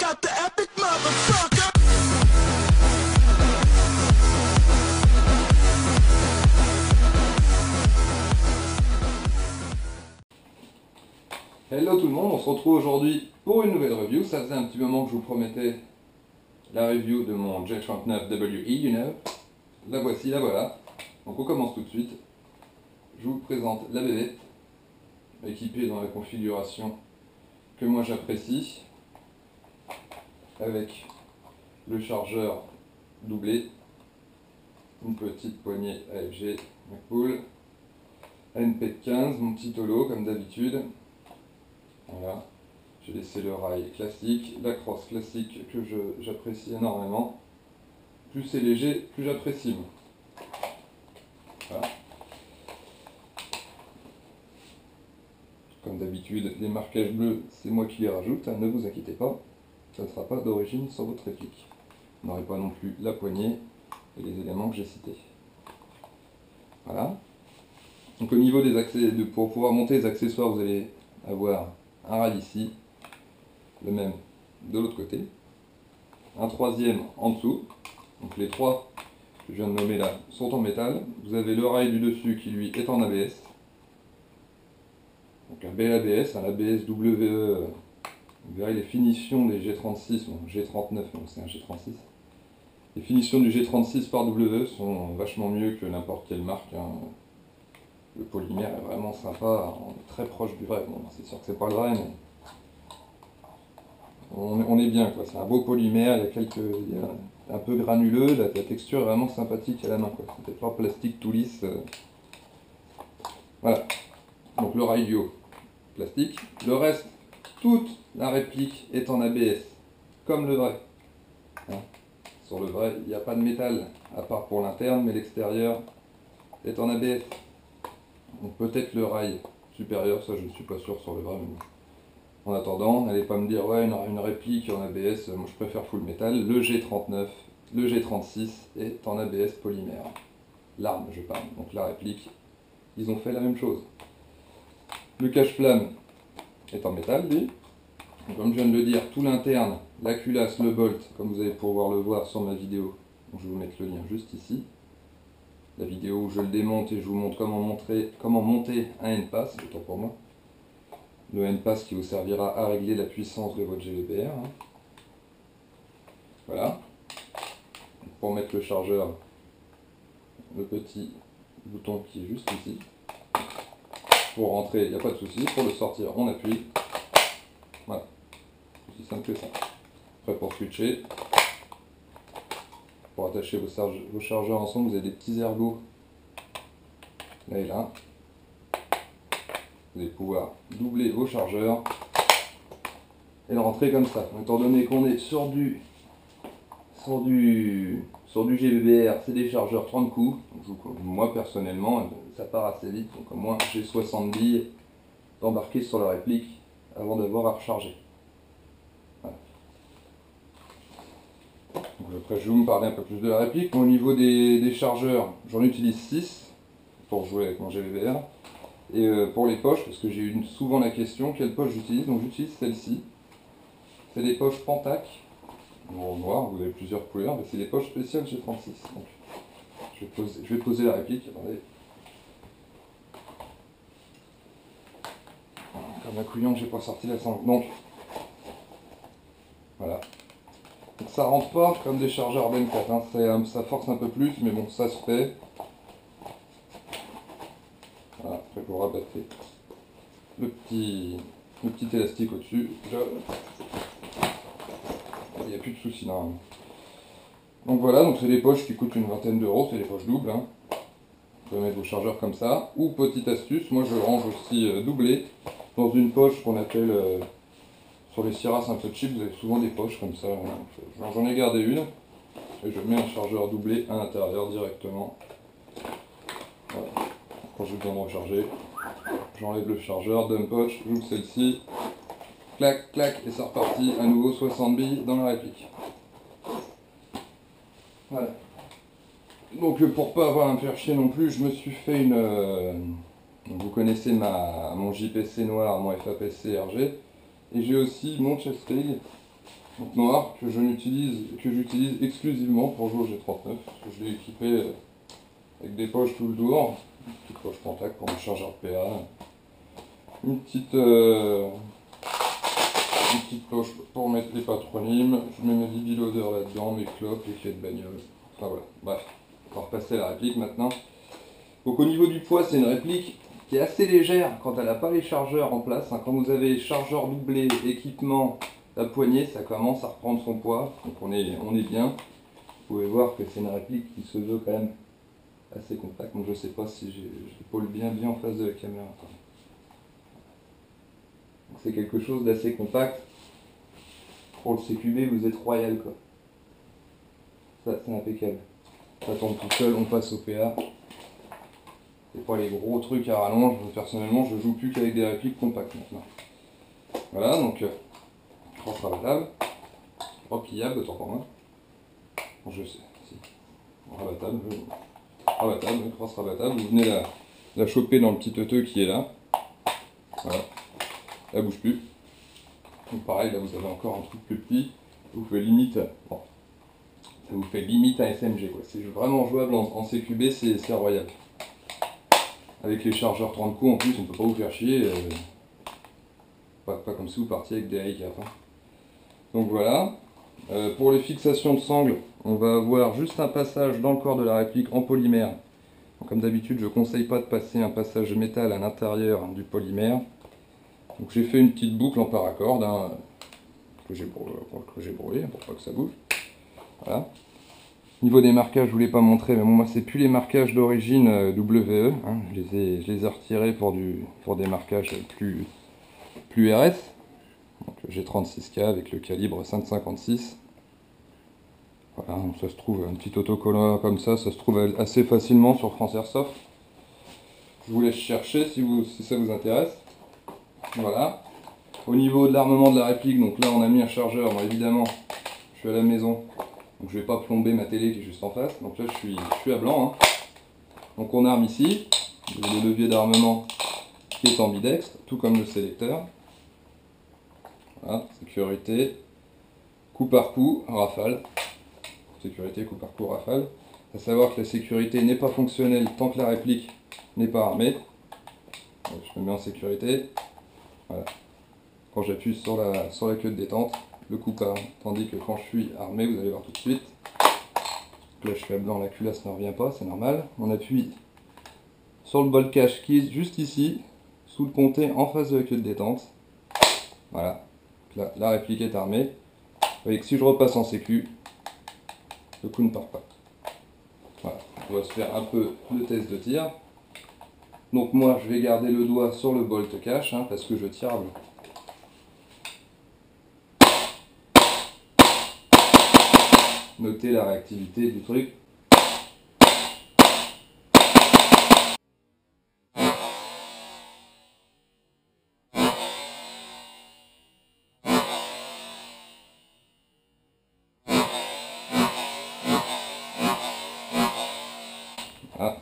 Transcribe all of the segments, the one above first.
out the epic motherfucker. Hello tout le monde, on se retrouve aujourd'hui pour une nouvelle review. Ça faisait un petit moment que je vous promettais la review de mon J39WE, you know. La voici, la voilà. Donc on commence tout de suite. Je vous présente la bébête, équipée dans la configuration que moi j'apprécie, avec le chargeur doublé, une petite poignée AFG McPool, NP15, mon petit holo comme d'habitude. Voilà, j'ai laissé le rail classique, la crosse classique que j'apprécie énormément. Plus c'est léger, plus j'apprécie. Voilà. Comme d'habitude, les marquages bleus, c'est moi qui les rajoute, hein, ne vous inquiétez pas, ça ne sera pas d'origine sur votre réplique. Vous n'aurez pas non plus la poignée et les éléments que j'ai cités. Voilà. Donc au niveau des accès, pour pouvoir monter les accessoires, vous allez avoir un rail ici, le même de l'autre côté, un troisième en dessous, donc les trois que je viens de nommer là sont en métal. Vous avez le rail du dessus qui lui est en ABS, donc un bel ABS, un ABS WE, vous verrez les finitions des G36, bon G39, donc c'est un G36, les finitions du G36 par WE sont vachement mieux que n'importe quelle marque, hein. Le polymère est vraiment sympa, on est très proche du vrai. Bon, c'est sûr que c'est pas le vrai, mais on est bien, quoi. C'est un beau polymère, il y a un peu granuleux, la texture est vraiment sympathique à la main, quoi. C'est pas plastique tout lisse. Voilà. Donc le rail du haut, plastique. Le reste, toute la réplique est en ABS, comme le vrai. Hein. Sur le vrai, il n'y a pas de métal, à part pour l'interne, mais l'extérieur est en ABS. Donc peut-être le rail supérieur, ça je ne suis pas sûr sur le vrai, mais en attendant, n'allez pas me dire ouais une réplique en ABS, moi je préfère full métal. Le G39, le G36 est en ABS polymère. L'arme je parle, donc la réplique, ils ont fait la même chose. Le cache-flamme est en métal lui. Donc, comme je viens de le dire, tout l'interne, la culasse, le bolt, comme vous allez pouvoir le voir sur ma vidéo, donc je vais vous mettre le lien juste ici. La vidéo où je le démonte et je vous montre comment monter un N-Pass, autant pour moi. Le N-Pass qui vous servira à régler la puissance de votre GVBR. Hein. Voilà. Pour mettre le chargeur, le petit bouton qui est juste ici. Pour rentrer, il n'y a pas de souci. Pour le sortir, on appuie. Voilà. Aussi simple que ça. Après pour switcher. Pour attacher vos chargeurs ensemble, vous avez des petits ergots là et là. Vous allez pouvoir doubler vos chargeurs et le rentrer comme ça. Étant donné qu'on est sur du GVBR, c'est des chargeurs 30 coups. Donc, moi personnellement, ça part assez vite. Donc moi j'ai 60 billes d'embarquer sur la réplique avant d'avoir à recharger. Voilà. Donc, après je vais vous parler un peu plus de la réplique. Au niveau des chargeurs, j'en utilise 6 pour jouer avec mon GVBR. Et pour les poches, parce que j'ai eu souvent la question, quelle poche j'utilise, donc j'utilise celle-ci. C'est des poches Pentac, en noir, vous avez plusieurs couleurs, mais c'est des poches spéciales G36. Donc, je vais poser la réplique, attendez. Comme un couillon, j'ai pas sorti la sangle. Donc, voilà. Donc, ça rentre pas comme des chargeurs Ben 4, hein. Ça force un peu plus, mais bon, ça se fait. Voilà, après vous rabattez le petit élastique au-dessus. Il n'y a plus de soucis normalement. Donc voilà, donc c'est des poches qui coûtent une vingtaine d'euros, c'est des poches doubles. Hein. Vous pouvez mettre vos chargeurs comme ça. Ou petite astuce, moi je range aussi doublé dans une poche qu'on appelle sur les Sierras un peu cheap, vous avez souvent des poches comme ça. J'en ai gardé une et je mets un chargeur doublé à l'intérieur directement. Voilà. Quand j'ai besoin de recharger, j'enlève le chargeur, dump poche, j'ouvre celle-ci, clac, clac, et c'est reparti, à nouveau 60 billes dans la réplique. Voilà. Donc pour pas avoir un perché non plus, je me suis fait une... vous connaissez mon JPC noir, mon FAPC RG, et j'ai aussi mon chest rig Donc noir que j'utilise exclusivement pour jouer au G39, parce que je l'ai équipé avec des poches tout le tour, une petite poche contact pour mon chargeur de PA, une petite poche pour mettre les patronymes, je mets mes bibeloaders là-dedans, mes clopes, les clés de bagnole, enfin voilà, bref, on va repasser à la réplique maintenant. Donc au niveau du poids, c'est une réplique qui est assez légère quand elle n'a pas les chargeurs en place, hein. Quand vous avez chargeur doublé, équipement, la poignée, ça commence à reprendre son poids, donc on est bien. Vous pouvez voir que c'est une réplique qui se veut quand même assez compacte, donc je sais pas si j'épaule bien en face de la caméra. C'est quelque chose d'assez compact. Pour le CQB, vous êtes royal quoi. Ça c'est impeccable. Ça tombe tout seul, on passe au PA. C'est pas les gros trucs à rallonge. Personnellement, je joue plus qu'avec des répliques compactes maintenant. Voilà, donc crosse rabattable, repliable autant pour moi. Bon, je sais, si. Rabattable, crosse rabattable. Vous venez la choper dans le petit teuteux qui est là. Voilà. Elle bouge plus. Donc pareil, là vous avez encore un truc plus petit. Vous fait limite. Bon, ça vous fait limite un SMG quoi. C'est vraiment jouable en CQB, c'est royal. Avec les chargeurs 30 coups en plus, on peut pas vous faire chier. Pas comme si vous partiez avec des high-cap. Hein. Donc voilà. Pour les fixations de sangle, on va avoir juste un passage dans le corps de la réplique en polymère. Donc, comme d'habitude, je ne conseille pas de passer un passage métal à l'intérieur du polymère. Donc j'ai fait une petite boucle en paracorde hein, que j'ai brûlé pour pas que ça bouge. Voilà. Au niveau des marquages, je ne vous l'ai pas montré, mais bon, moi c'est plus les marquages d'origine WE. Hein, je les ai retirés pour des marquages plus RS. Donc j'ai 36K avec le calibre 5,56. Voilà, donc ça se trouve, un petit autocollant comme ça se trouve assez facilement sur France Airsoft. Je vous laisse chercher si ça vous intéresse. Voilà. Au niveau de l'armement de la réplique, donc là on a mis un chargeur, bon, évidemment je suis à la maison, donc je vais pas plomber ma télé qui est juste en face, donc là je suis à blanc. Hein. Donc on arme ici, le levier d'armement qui est ambidextre, tout comme le sélecteur. Voilà, sécurité, coup par coup, rafale. Sécurité, coup par coup, rafale. À savoir que la sécurité n'est pas fonctionnelle tant que la réplique n'est pas armée. Donc, je me mets en sécurité. Voilà. Quand j'appuie sur la queue de détente, le coup part. Tandis que quand je suis armé, vous allez voir tout de suite. Là je suis à blanc, la culasse ne revient pas, c'est normal. On appuie sur le bol cache qui est juste ici, sous le pontet en face de la queue de détente. Voilà. Là, la réplique est armée. Vous voyez que si je repasse en sécu, le coup ne part pas. Voilà. On va se faire un peu le test de tir. Donc moi je vais garder le doigt sur le bolt cache hein, parce que je tire à blanc. Notez la réactivité du truc. Ah.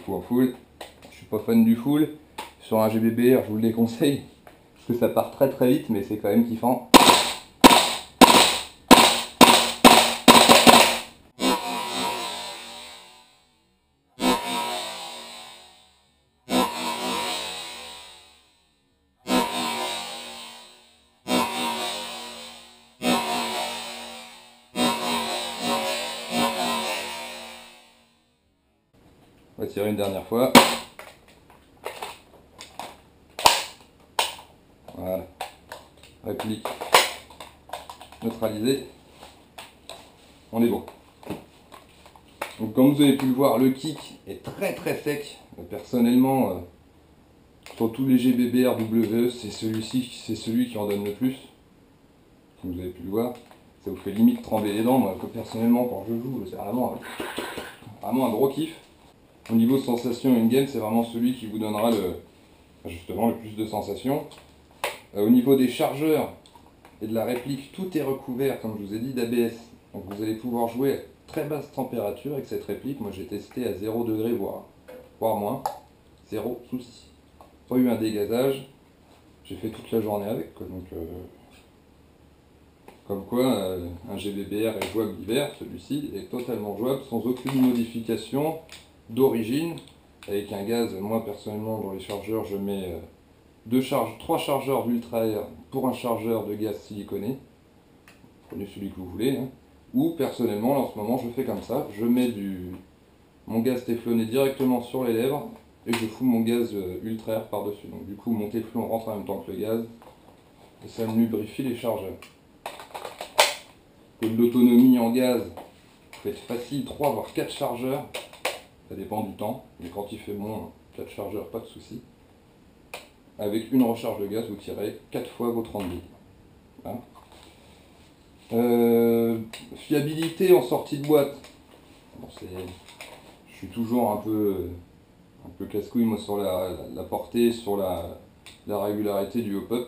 En full. Je suis pas fan du full. Sur un GBBR, je vous le déconseille. Parce que ça part très très vite, mais c'est quand même kiffant. On va tirer une dernière fois. Voilà. Réplique neutralisée. On est bon. Donc comme vous avez pu le voir, le kick est très très sec. Personnellement, sur tous les GBBR WE, c'est celui qui en donne le plus. Comme vous avez pu le voir, ça vous fait limite trembler les dents. Moi, personnellement, quand je joue, c'est vraiment un gros kiff. Au niveau sensation in-game, c'est vraiment celui qui vous donnera justement le plus de sensations. Au niveau des chargeurs et de la réplique, tout est recouvert, comme je vous ai dit, d'ABS. Donc vous allez pouvoir jouer à très basse température avec cette réplique. Moi j'ai testé à 0 degré, voire moins. Zéro souci. Pas eu un dégazage. J'ai fait toute la journée avec, quoi. Donc, comme quoi, un GBBR est jouable l'hiver, celui-ci est totalement jouable sans aucune modification d'origine. Avec un gaz, moi personnellement dans les chargeurs, je mets 3 chargeurs d'ultra air pour un chargeur de gaz siliconé. Prenez celui que vous voulez. Hein. Ou personnellement, en ce moment, je fais comme ça. Je mets mon gaz téflonné directement sur les lèvres et je fous mon gaz ultra air par-dessus. Donc du coup, mon téflon rentre en même temps que le gaz et ça me lubrifie les chargeurs. De l'autonomie en gaz, vous faites facile 3 voire 4 chargeurs. Ça dépend du temps, mais quand il fait bon, 4 chargeurs, pas de souci. Avec une recharge de gaz, vous tirez 4 fois vos 30 billes. Hein. Fiabilité en sortie de boîte. Bon, je suis toujours un peu casse-couille moi sur la portée, sur la régularité du hop-up.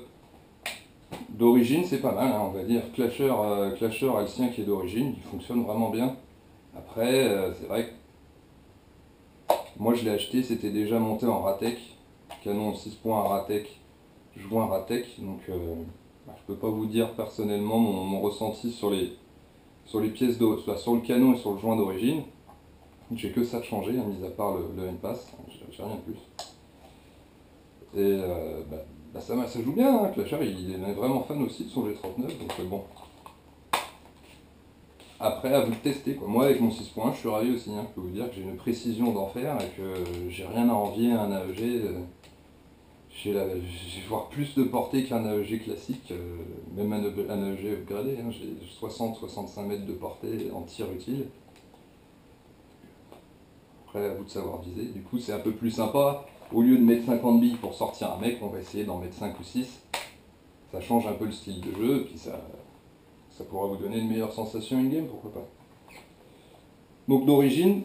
D'origine c'est pas mal, hein, on va dire. Clasher Alcien qui est d'origine, il fonctionne vraiment bien. Après, c'est vrai que moi je l'ai acheté, c'était déjà monté en Ratec. Canon 6 points à Ratec, joint Ratec, donc je peux pas vous dire personnellement mon ressenti sur les pièces sur le canon et sur le joint d'origine. J'ai que ça de changer, hein, mis à part le N-Pass, j'ai rien de plus. Et ça joue bien, hein, Clasher, il est vraiment fan aussi de son G39, donc bon. Après, à vous de tester, quoi. Moi, avec mon 6 points, je suis ravi aussi, hein, je peux vous dire que j'ai une précision d'enfer et que j'ai rien à envier à un AEG. J'ai voire plus de portée qu'un AEG classique, même un AEG upgradé, hein, j'ai 60-65 mètres de portée en tir utile. Après, à vous de savoir viser. Du coup, c'est un peu plus sympa. Au lieu de mettre 50 billes pour sortir un mec, on va essayer d'en mettre 5 ou 6. Ça change un peu le style de jeu, et puis ça pourra vous donner une meilleure sensation in-game, pourquoi pas. Donc d'origine,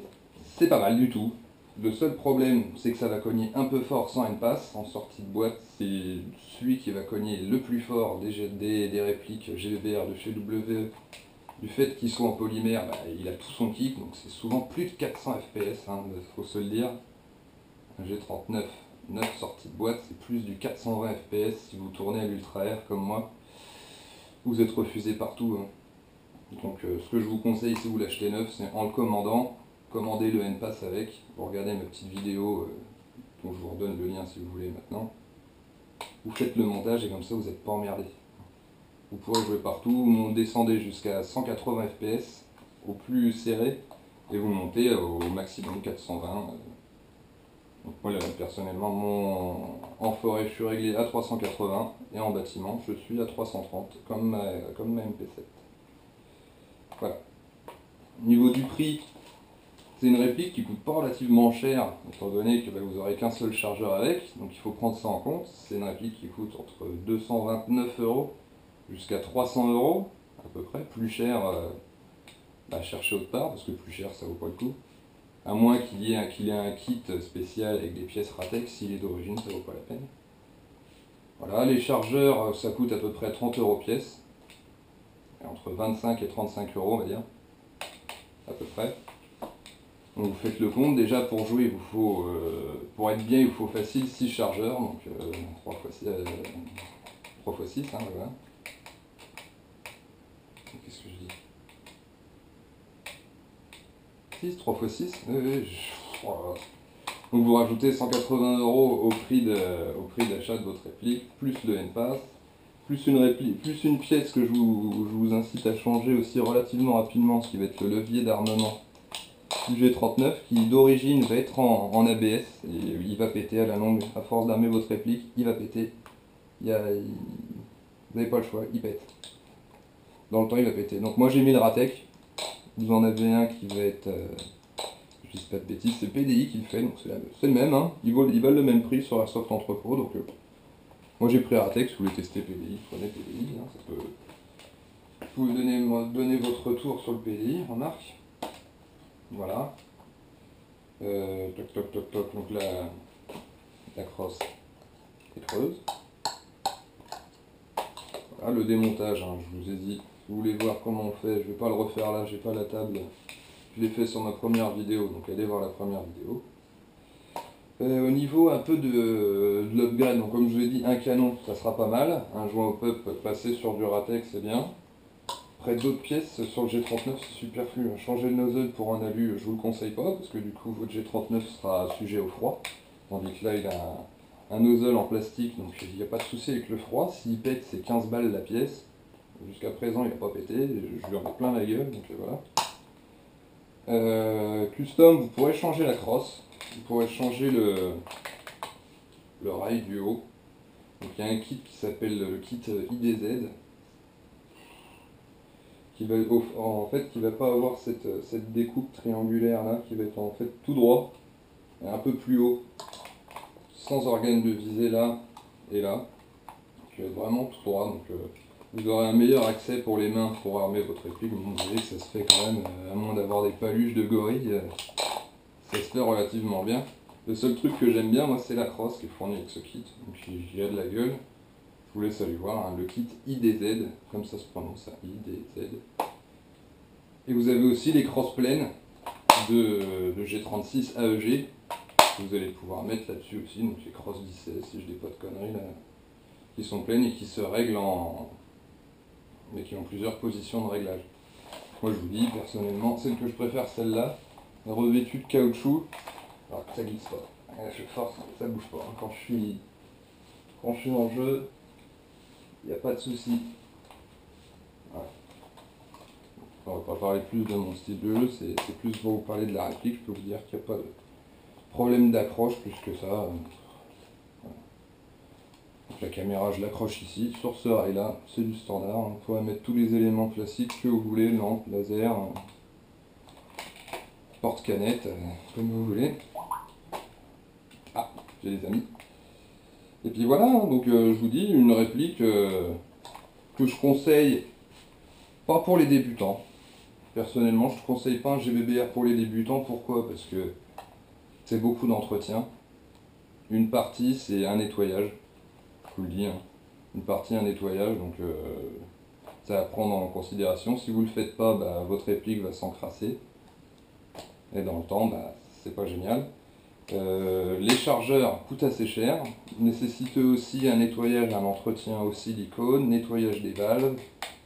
c'est pas mal du tout. Le seul problème, c'est que ça va cogner un peu fort sans N-Pass. En sortie de boîte, c'est celui qui va cogner le plus fort des répliques GBR de chez WE. Du fait qu'il soit en polymère, il a tout son kick, donc c'est souvent plus de 400 FPS, hein, faut se le dire. Un G39, 9 sorties de boîte, c'est plus du 420 FPS si vous tournez à l'ultra air comme moi. Vous êtes refusé partout. Hein. Donc ce que je vous conseille si vous l'achetez neuf, c'est en le commandant, commandez le N-Pass avec. Vous regardez ma petite vidéo, dont je vous redonne le lien si vous voulez maintenant. Vous faites le montage et comme ça vous n'êtes pas emmerdé. Vous pourrez jouer partout, vous descendez jusqu'à 180 FPS au plus serré et vous montez au maximum 420. Donc moi personnellement en forêt je suis réglé à 380 et en bâtiment je suis à 330 comme ma MP7. Voilà. Au niveau du prix, c'est une réplique qui coûte pas relativement cher étant donné que vous n'aurez qu'un seul chargeur avec, donc il faut prendre ça en compte. C'est une réplique qui coûte entre 229 € jusqu'à 300 € à peu près, plus cher à chercher autre part parce que plus cher ça vaut pas le coup. À moins qu'il ait un kit spécial avec des pièces Ratec, s'il est d'origine, ça vaut pas la peine. Voilà, les chargeurs, ça coûte à peu près 30 € pièce. Entre 25 et 35 € on va dire. À peu près. Donc vous faites le compte, déjà pour jouer, il vous faut, pour être bien, il vous faut facile 6 chargeurs, donc 3 x 6, hein, voilà. Qu'est-ce que je dis 6, 3 x 6, oui, voilà. Donc vous rajoutez 180 € au prix d'achat de votre réplique, plus le N-Pass, plus une pièce que je vous incite à changer aussi relativement rapidement, ce qui va être le levier d'armement du G39, qui d'origine va être en ABS, et il va péter à la longue, à force d'armer votre réplique, il va péter. Vous n'avez pas le choix, il pète. Dans le temps il va péter. Donc moi j'ai mis le Ratec, vous en avez un qui va être... je dis pas de bêtises, c'est PDI qui le fait, donc c'est le même, hein. Ils valent le même prix sur Airsoft Entrepôt, donc moi j'ai pris Ratec, si vous voulez tester PDI, prenez PDI, hein, ça peut... Vous pouvez donner votre retour sur le PDI, remarque. Voilà. Toc toc toc toc, donc la crosse est creuse. Voilà le démontage, hein, je vous ai dit. Si vous voulez voir comment on fait, je vais pas le refaire là, j'ai pas la table. Je l'ai fait sur ma première vidéo, donc allez voir la première vidéo. Au niveau un peu de l'upgrade, donc comme je vous ai dit, un canon, ça sera pas mal. Un joint au pub passé sur du Ratex, c'est bien. Après d'autres pièces, sur le G39, c'est superflu. Changer le nozzle pour un alu, je vous le conseille pas, parce que du coup, votre G39 sera sujet au froid. Tandis que là, il a un nozzle en plastique, donc il n'y a pas de souci avec le froid. S'il pète, c'est 15 balles la pièce. Jusqu'à présent, il n'a pas pété, je lui en mets plein la gueule, donc voilà. Custom, vous pourrez changer la crosse. Vous pourrez changer le rail du haut. Donc il y a un kit qui s'appelle le kit IDZ, qui va en fait qui va pas avoir cette découpe triangulaire là, qui va être en fait tout droit, et un peu plus haut, sans organe de visée là et là, qui va être vraiment tout droit. Donc vous aurez un meilleur accès pour les mains pour armer votre réplique. Vous voyez que ça se fait quand même, à moins d'avoir des paluches de gorille, ça se fait relativement bien. Le seul truc que j'aime bien, moi, c'est la crosse qui est fournie avec ce kit. Donc j'y ai de la gueule. Je vous laisse aller voir, hein, le kit IDZ, comme ça se prononce, IDZ. Et vous avez aussi les crosses pleines de G36 AEG, que vous allez pouvoir mettre là-dessus aussi. Donc les crosses 16, si je dis pas de conneries, là, qui sont pleines et qui se règlent mais qui ont plusieurs positions de réglage. Moi, je vous dis, personnellement, celle que je préfère, celle-là, revêtue de caoutchouc. Alors que ça glisse pas. Je force, ça bouge pas. Quand je suis en jeu, il n'y a pas de souci. Voilà. On va pas parler plus de mon style de jeu, c'est plus pour vous parler de la réplique. Je peux vous dire qu'il n'y a pas de problème d'accroche plus que ça. Voilà. Donc la caméra, je l'accroche ici, sur ce rail là, c'est du standard. Vous pouvez mettre tous les éléments classiques que vous voulez, lampe, laser, porte-canette, comme vous voulez. Ah, j'ai des amis. Et puis voilà, donc je vous dis, une réplique que je conseille pas pour les débutants. Personnellement, je ne conseille pas un GBBR pour les débutants. Pourquoi? Parce que c'est beaucoup d'entretien. Une partie, c'est un nettoyage. Je vous le dis, hein. Une partie, un nettoyage, donc ça à prendre en considération. Si vous ne le faites pas, bah, votre réplique va s'encrasser. Et dans le temps, bah, c'est pas génial. Les chargeurs coûtent assez cher, nécessitent aussi un nettoyage, un entretien au silicone, nettoyage des valves,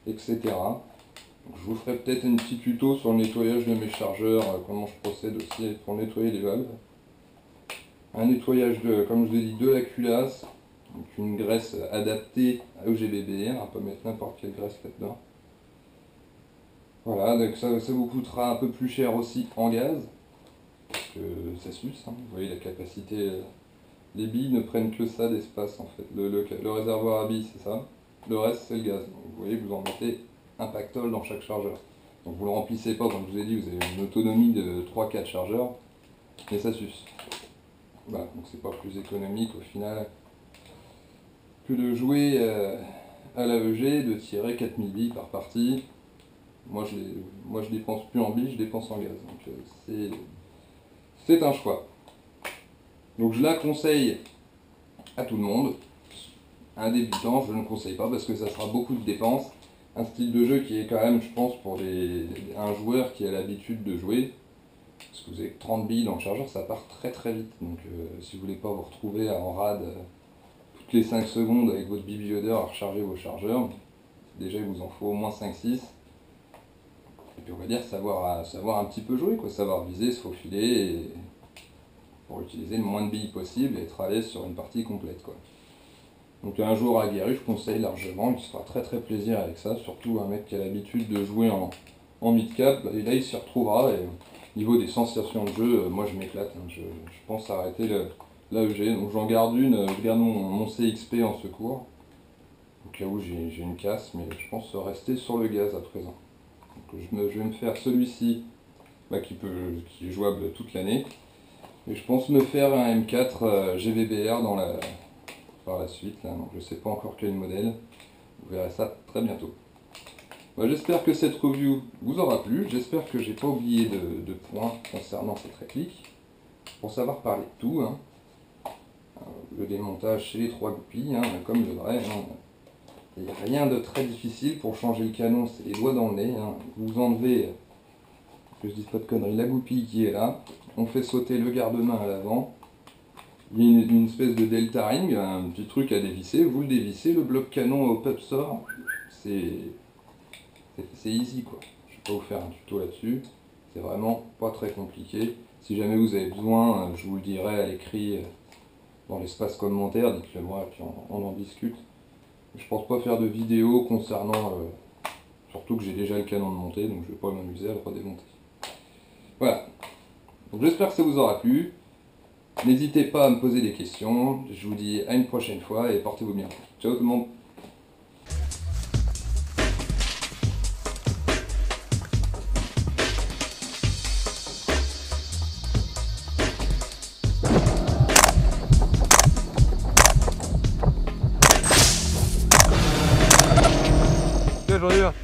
etc. Donc, je vous ferai peut-être une petite tuto sur le nettoyage de mes chargeurs, comment je procède aussi pour nettoyer les valves. Un nettoyage comme je vous ai dit, de la culasse, donc une graisse adaptée au GBBR, on peut mettre n'importe quelle graisse là-dedans. Voilà, donc ça vous coûtera un peu plus cher aussi en gaz. Que ça suce, hein. Vous voyez la capacité, les billes ne prennent que ça d'espace en fait, le réservoir à billes c'est ça, le reste c'est le gaz. Donc, vous voyez, vous en mettez un pactole dans chaque chargeur, donc vous le remplissez pas, comme je vous ai dit, vous avez une autonomie de 3-4 chargeurs, mais ça suce. Voilà, donc c'est pas plus économique au final que de jouer à l'AEG, de tirer 4000 billes par partie. Moi je dépense plus en billes, je dépense en gaz, donc c'est un choix. Donc je la conseille à tout le monde. Un débutant, je ne le conseille pas parce que ça sera beaucoup de dépenses. Un style de jeu qui est quand même, je pense, pour un joueur qui a l'habitude de jouer. Parce que vous avez 30 billes dans le chargeur, ça part très très vite. Donc si vous voulez pas vous retrouver en rade toutes les 5 secondes avec votre bibliodeur à recharger vos chargeurs, déjà il vous en faut au moins 5-6. Et puis on va dire savoir un petit peu jouer, quoi, savoir viser, se faufiler, pour utiliser le moins de billes possible et être à l'aise sur une partie complète, quoi. Donc un joueur aguerri, je conseille largement, il se fera très très plaisir avec ça, surtout un mec qui a l'habitude de jouer en mid-cap, et là il s'y retrouvera, et au niveau des sensations de jeu, moi je m'éclate, hein. Je pense arrêter l'AEG, donc j'en garde une, je garde mon CXP en secours, au cas où j'ai une casse, mais je pense rester sur le gaz à présent. Donc je vais me faire celui-ci, bah, qui est jouable toute l'année. Et je pense me faire un M4 GVBR par la suite, là. Donc je ne sais pas encore quel modèle, vous verrez ça très bientôt. Bah, j'espère que cette review vous aura plu, j'espère que j'ai pas oublié de points concernant cette réplique. faut savoir parler de tout. Hein. Le démontage, c'est les 3 goupilles, hein, comme le vrai. Hein. Il n'y a rien de très difficile pour changer le canon, c'est les doigts dans le nez. Hein. Vous enlevez, que je dise pas de conneries, la goupille qui est là. On fait sauter le garde-main à l'avant. Il y a une espèce de delta ring, un petit truc à dévisser. Vous le dévissez, le bloc canon au pub sort. C'est easy quoi. Je ne vais pas vous faire un tuto là-dessus. C'est vraiment pas très compliqué. Si jamais vous avez besoin, je vous le dirai à l'écrit dans l'espace commentaire. Dites-le moi et puis on en discute. Je pense pas faire de vidéo concernant, surtout que j'ai déjà le canon de montée, donc je vais pas m'amuser à le redémonter. Voilà. Donc j'espère que ça vous aura plu. N'hésitez pas à me poser des questions. Je vous dis à une prochaine fois et portez-vous bien. Ciao tout le monde. J'en ai un.